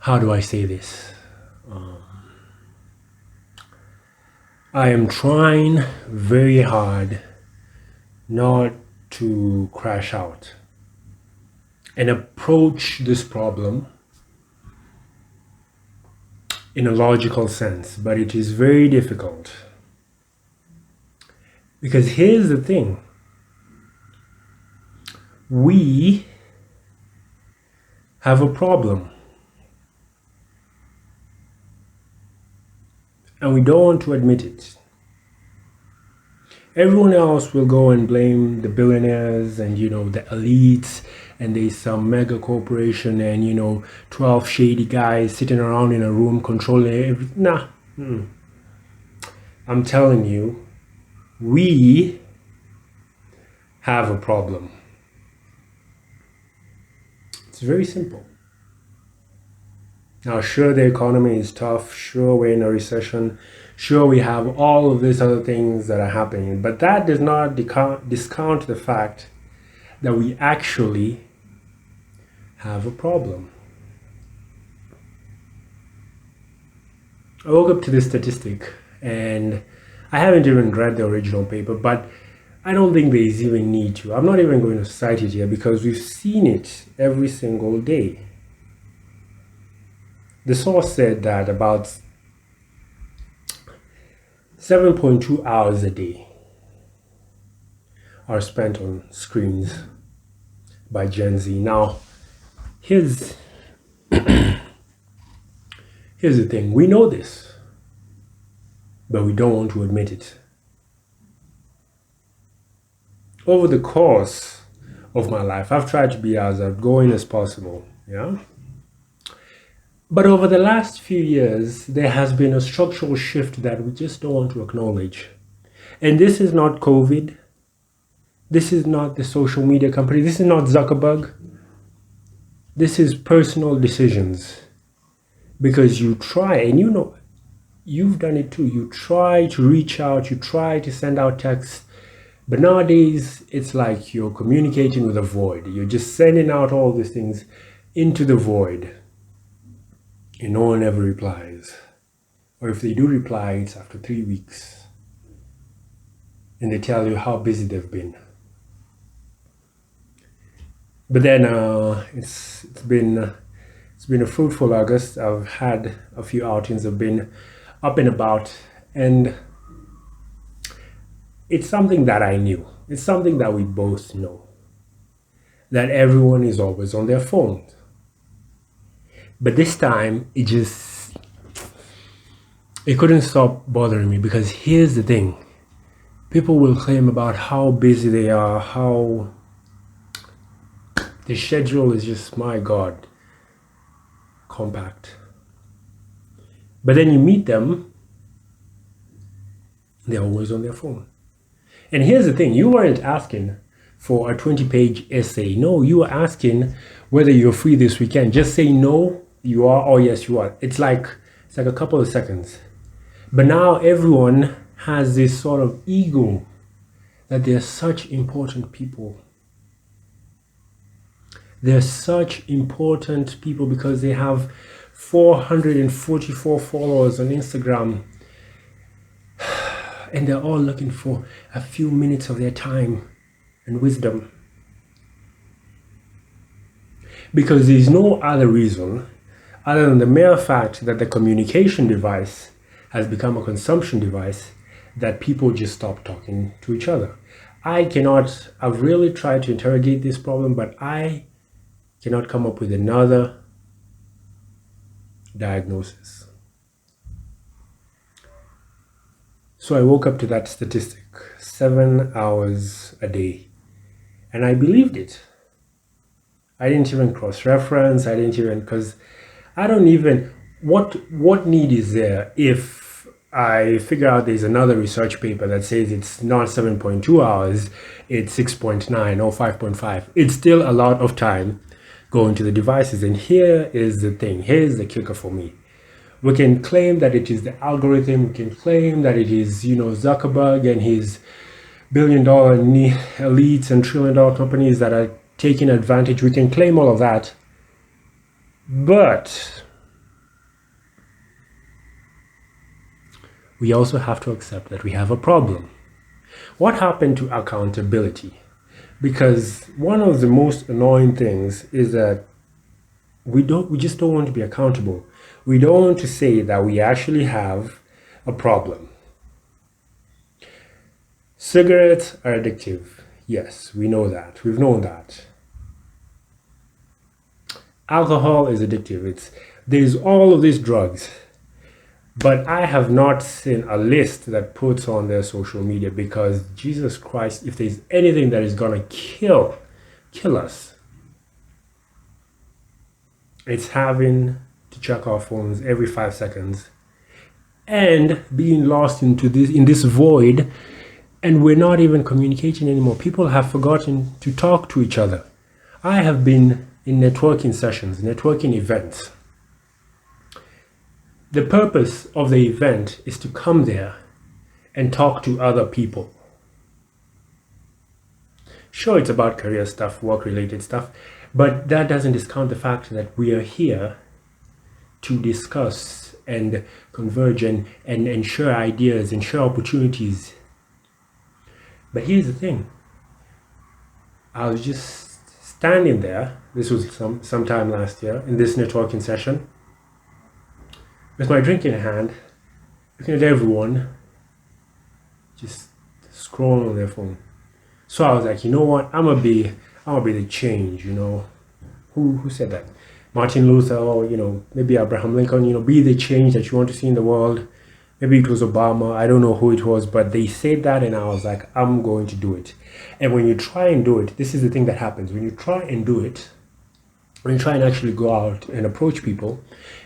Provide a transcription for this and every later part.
how do I say this? I am trying very hard not to crash out and approach this problem in a logical sense, but it is very difficult. Because here's the thing. We have a problem. And we don't want to admit it. Everyone else will go and blame the billionaires and, the elites, and there's some mega corporation and, 12 shady guys sitting around in a room controlling everything. Nah. I'm telling you, we have a problem. It's very simple. Now, sure, the economy is tough. Sure, we're in a recession. Sure, we have all of these other things that are happening. But that does not discount the fact that we actually have a problem. I woke up to this statistic, and I haven't even read the original paper, but I don't think there is even need to. I'm not even going to cite it here because we've seen it every single day. The source said that about 7.2 hours a day are spent on screens by Gen Z. Now, here's the thing. We know this, but we don't want to admit it. Over the course of my life, I've tried to be as outgoing as possible, yeah? But over the last few years, there has been a structural shift that we just don't want to acknowledge. And this is not COVID. This is not the social media company. This is not Zuckerberg. This is personal decisions. Because you try, and you've done it too. You try to reach out, you try to send out texts. But nowadays, it's like you're communicating with a void. You're just sending out all these things into the void. And no one ever replies. Or if they do reply, it's after 3 weeks. And they tell you how busy they've been. But then it's been a fruitful August. I've had a few outings. I've been up and about. And it's something that I knew. It's something that we both know. That everyone is always on their phones. But this time, it couldn't stop bothering me because here's the thing. People will claim about how busy they are, how the schedule is just, my God, compact. But then you meet them, they're always on their phone. And here's the thing, you weren't asking for a 20-page essay. No, you were asking whether you're free this weekend. Just say no. You are, or yes, you are. It's like a couple of seconds. But now everyone has this sort of ego that they're such important people. They're such important people because they have 444 followers on Instagram. And they're all looking for a few minutes of their time and wisdom. Because there's no other reason other than the mere fact that the communication device has become a consumption device that people just stop talking to each other. I've really tried to interrogate this problem, but I cannot come up with another diagnosis. So I woke up to that statistic, 7 hours a day, and I believed it. I didn't even cross-reference, because I don't even, what need is there if I figure out there's another research paper that says it's not 7.2 hours, it's 6.9 or 5.5. It's still a lot of time going to the devices. And here is the thing, here's the kicker for me. We can claim that it is the algorithm, we can claim that it is, Zuckerberg and his billion-dollar elites and trillion-dollar companies that are taking advantage. We can claim all of that. But we also have to accept that we have a problem. What happened to accountability? Because one of the most annoying things is that we just don't want to be accountable. We don't want to say that we actually have a problem. Cigarettes are addictive. Yes, we know that. We've known that. Alcohol is addictive. There's all of these drugs. But I have not seen a list that puts on their social media, because Jesus Christ, if there's anything that is gonna kill us, it's having to check our phones every 5 seconds and being lost in this void, and we're not even communicating anymore. People have forgotten to talk to each other. I have been in networking sessions, networking events. The purpose of the event is to come there and talk to other people. Sure, it's about career stuff, work-related stuff, but that doesn't discount the fact that we are here to discuss and converge and share ideas and share opportunities. But here's the thing. I was just standing there, this was sometime last year, in this networking session, with my drink in hand, looking at everyone just scrolling on their phone. So I was like, you know what? I'm gonna be the change. You know, who said that? Martin Luther, or maybe Abraham Lincoln. Be the change that you want to see in the world. Maybe it was Obama. I don't know who it was, but they said that, and I was like, I'm going to do it. And when you try and do it, this is the thing that happens. When you try and do it, when you try and actually go out and approach people,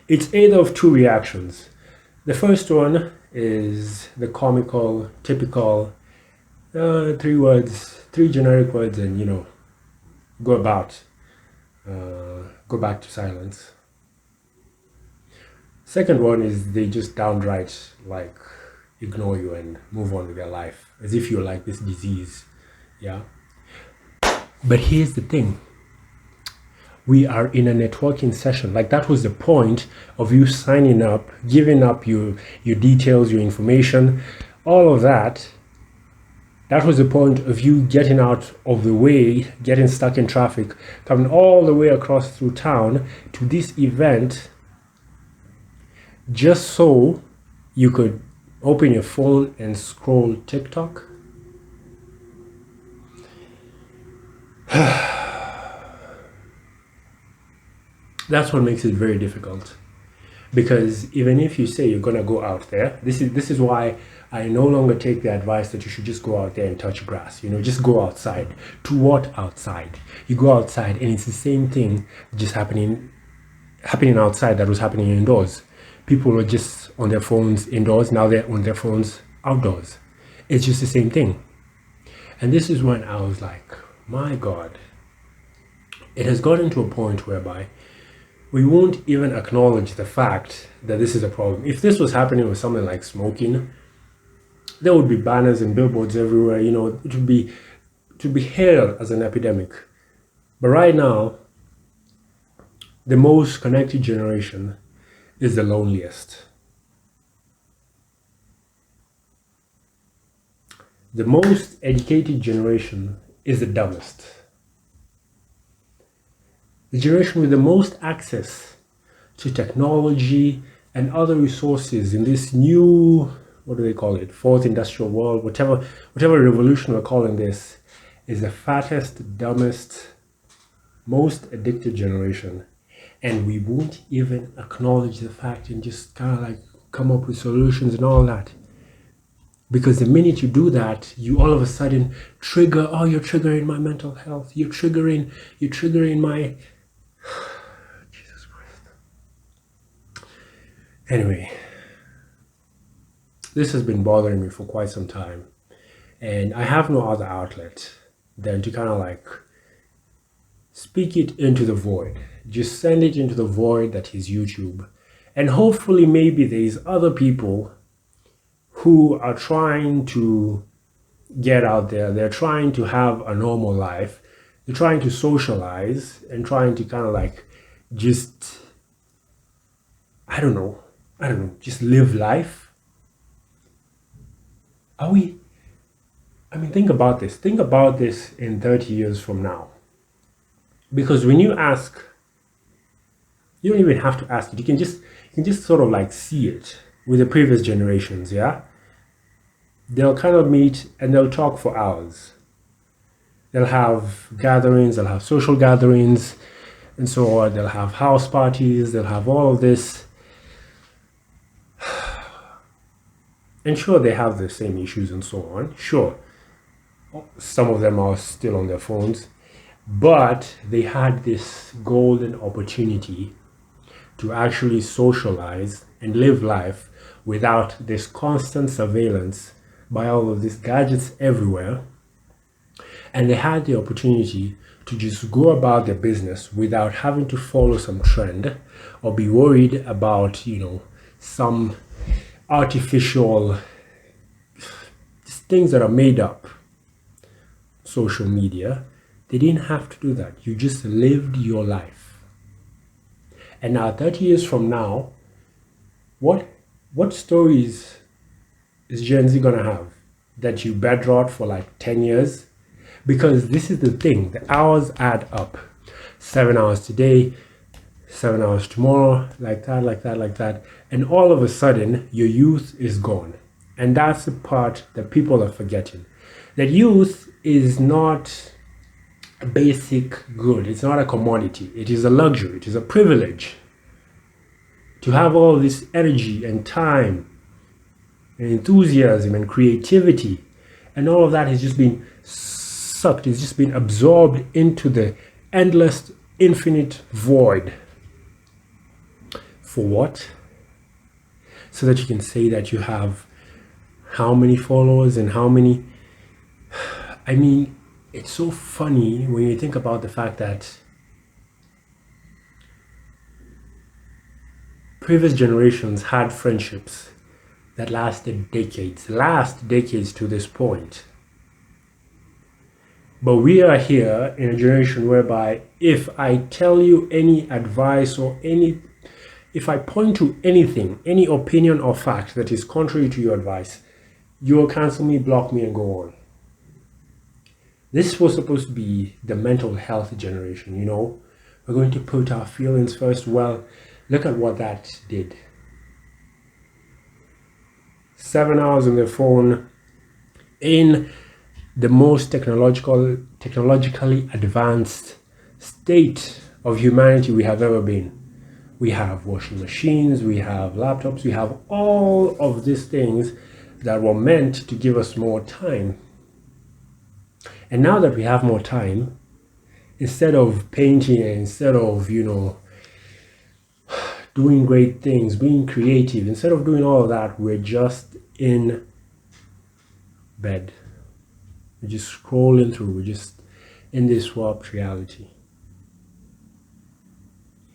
it's either of two reactions. The first one is the comical, typical, three generic words, and go back to silence. Second one is they just downright ignore you and move on with their life as if you're like this disease. Yeah. But here's the thing. We are in a networking session. That was the point of you signing up, giving up your details, your information, all of that. That was the point of you getting out of the way, getting stuck in traffic, coming all the way across through town to this event, just so you could open your phone and scroll TikTok. That's what makes it very difficult, because even if you say you're gonna go out there, this is why I no longer take the advice that you should just go out there and touch grass. Just go outside. To what outside? You go outside and it's the same thing just happening outside that was happening indoors. People were just on their phones indoors, now they're on their phones outdoors. It's just the same thing. And this is when I was like, my God, it has gotten to a point whereby we won't even acknowledge the fact that this is a problem. If this was happening with something like smoking, there would be banners and billboards everywhere. It would be hailed as an epidemic. But right now, the most connected generation is the loneliest. The most educated generation is the dumbest. The generation with the most access to technology and other resources in this new, what do they call it, fourth industrial world, whatever revolution we're calling this, is the fattest, dumbest, most addicted generation. And we won't even acknowledge the fact and just kind of come up with solutions and all that. Because the minute you do that, you all of a sudden trigger, you're triggering my mental health. You're triggering my... Jesus Christ. Anyway, this has been bothering me for quite some time. And I have no other outlet than to kind of speak it into the void. Just send it into the void that is YouTube. And hopefully maybe there's other people who are trying to get out there. They're trying to have a normal life. They're trying to socialize and trying to kind of just live life. Are we, I mean, think about this. Think about this in 30 years from now. Because when you ask, you don't even have to ask it. You can just sort of like see it with the previous generations, yeah? They'll kind of meet and they'll talk for hours. They'll have gatherings, they'll have social gatherings, and so on. They'll have house parties, they'll have all of this. And sure, they have the same issues and so on. Sure, some of them are still on their phones, but they had this golden opportunity to actually socialize and live life without this constant surveillance by all of these gadgets everywhere. And they had the opportunity to just go about their business without having to follow some trend or be worried about, some artificial things that are made up, social media. They didn't have to do that. You just lived your life. And now 30 years from now, what stories is Gen Z gonna have that you bedrot for like 10 years? Because this is the thing, the hours add up. 7 hours today, 7 hours tomorrow, like that, like that, like that. And all of a sudden, your youth is gone. And that's the part that people are forgetting. That youth is not a basic good, it's not a commodity, it is a luxury, it is a privilege. To have all this energy and time and enthusiasm and creativity, and all of that has just been sucked, it's just been absorbed into the endless, infinite void. For what? So that you can say that you have how many followers and how many. I mean, it's so funny when you think about the fact that previous generations had friendships that lasted decades to this point. But we are here in a generation whereby if I tell you any advice or if I point to anything, any opinion or fact that is contrary to your advice, you will cancel me, block me, and go on. This was supposed to be the mental health generation, We're going to put our feelings first. Well, look at what that did. 7 hours on the phone in the most technologically advanced state of humanity we have ever been. We have washing machines, we have laptops, we have all of these things that were meant to give us more time. And now that we have more time, instead of painting and instead of, doing great things, being creative, instead of doing all of that, we're just in bed. We're just scrolling through, we're just in this warped reality.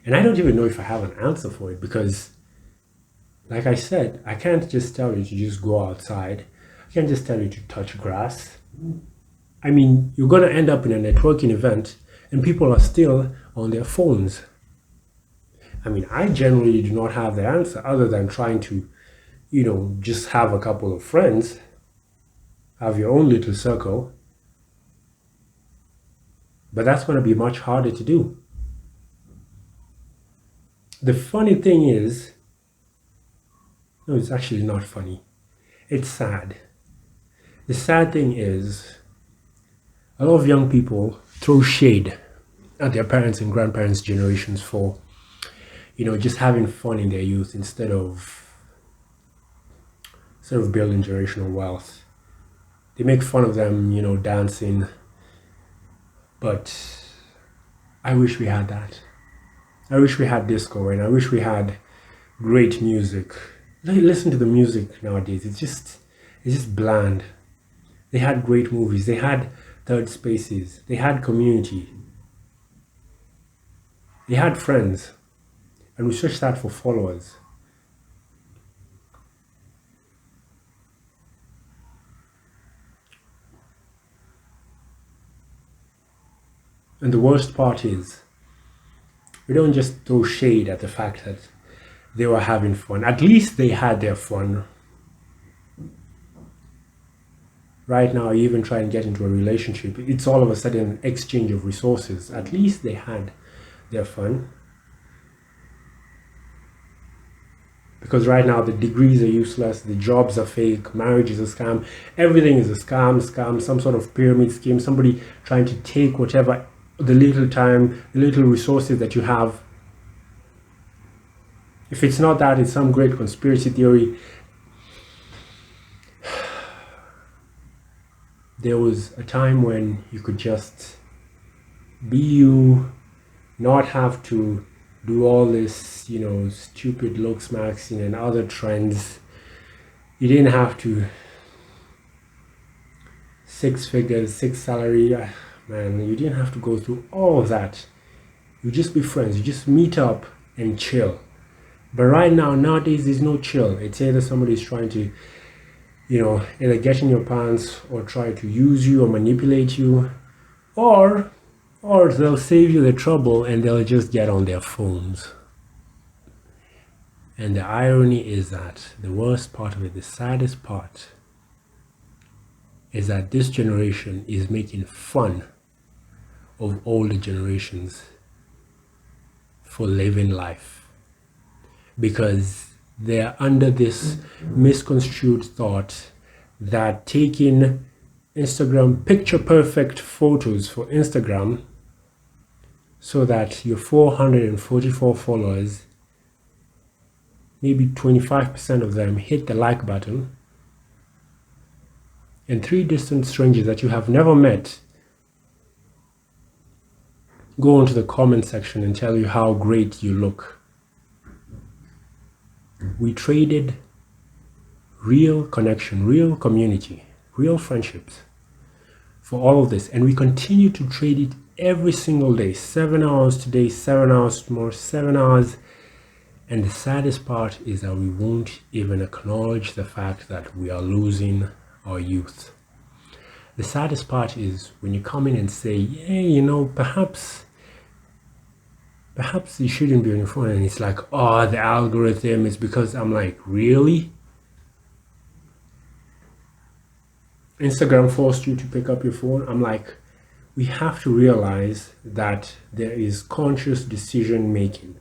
And I don't even know if I have an answer for it because, like I said, I can't just tell you to just go outside. I can't just tell you to touch grass. I mean, you're going to end up in a networking event and people are still on their phones. I mean, I generally do not have the answer other than trying to, just have a couple of friends, have your own little circle. But that's going to be much harder to do. The funny thing is, no, it's actually not funny. It's sad. The sad thing is, a lot of young people throw shade at their parents and grandparents' generations for, just having fun in their youth instead of building generational wealth. They make fun of them, dancing. But I wish we had that. I wish we had disco and I wish we had great music. Listen to the music nowadays. It's just bland. They had great movies. They had third spaces. They had community. They had friends. And we switched that for followers. And the worst part is, we don't just throw shade at the fact that they were having fun. At least they had their fun. right now you even try and get into a relationship, it's all of a sudden an exchange of resources. At least they had their fun. Because right now the degrees are useless, the jobs are fake, marriage is a scam, everything is a scam, some sort of pyramid scheme, somebody trying to take whatever, the little time, the little resources that you have. If it's not that, it's some great conspiracy theory. There was a time when you could just be you, not have to do all this, stupid looks maxing and other trends. You didn't have to 6 figures, 6 salary, man, you didn't have to go through all of that. You just be friends, you just meet up and chill. But right now, nowadays, there's no chill. It's either somebody's trying to, either get in your pants or try to use you or manipulate you, or they'll save you the trouble and they'll just get on their phones. And the irony is that the worst part of it, the saddest part, is that this generation is making fun of older generations for living life, because they're under this misconstrued thought that taking Instagram picture perfect photos for Instagram so that your 444 followers, maybe 25% of them hit the like button, and 3 distant strangers that you have never met go into the comment section and tell you how great you look. We traded real connection, real community, real friendships for all of this, and we continue to trade it every single day. 7 hours today, 7 hours tomorrow, 7 hours. And the saddest part is that we won't even acknowledge the fact that we are losing our youth. The saddest part is when you come in and say, yeah, perhaps you shouldn't be on your phone, and it's like, oh, the algorithm is because. I'm like, really? Instagram forced you to pick up your phone? I'm like, we have to realize that there is conscious decision making,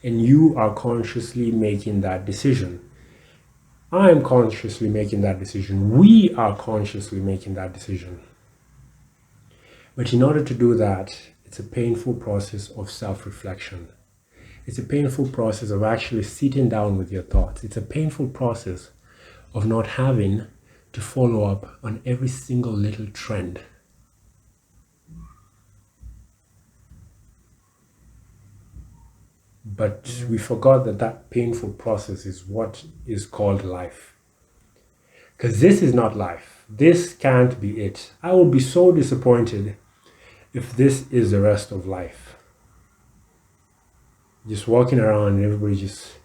and you are consciously making that decision. I am consciously making that decision. We are consciously making that decision. But in order to do that, it's a painful process of self-reflection. It's a painful process of actually sitting down with your thoughts. It's a painful process of not having to follow up on every single little trend. But we forgot that painful process is what is called life. Because this is not life. This can't be it. I would be so disappointed if this is the rest of life. Just walking around and everybody just...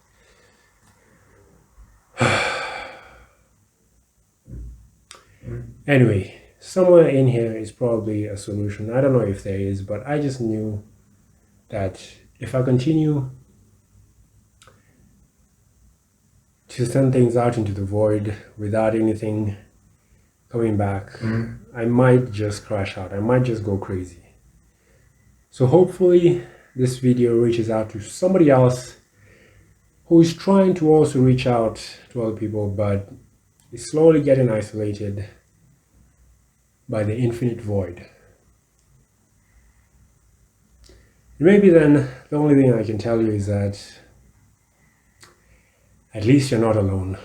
Anyway, somewhere in here is probably a solution. I don't know if there is, but I just knew that if I continue to send things out into the void without anything coming back, I might just crash out. I might just go crazy. So hopefully this video reaches out to somebody else who is trying to also reach out to other people, but is slowly getting isolated by the infinite void. Maybe then the only thing I can tell you is that at least you're not alone.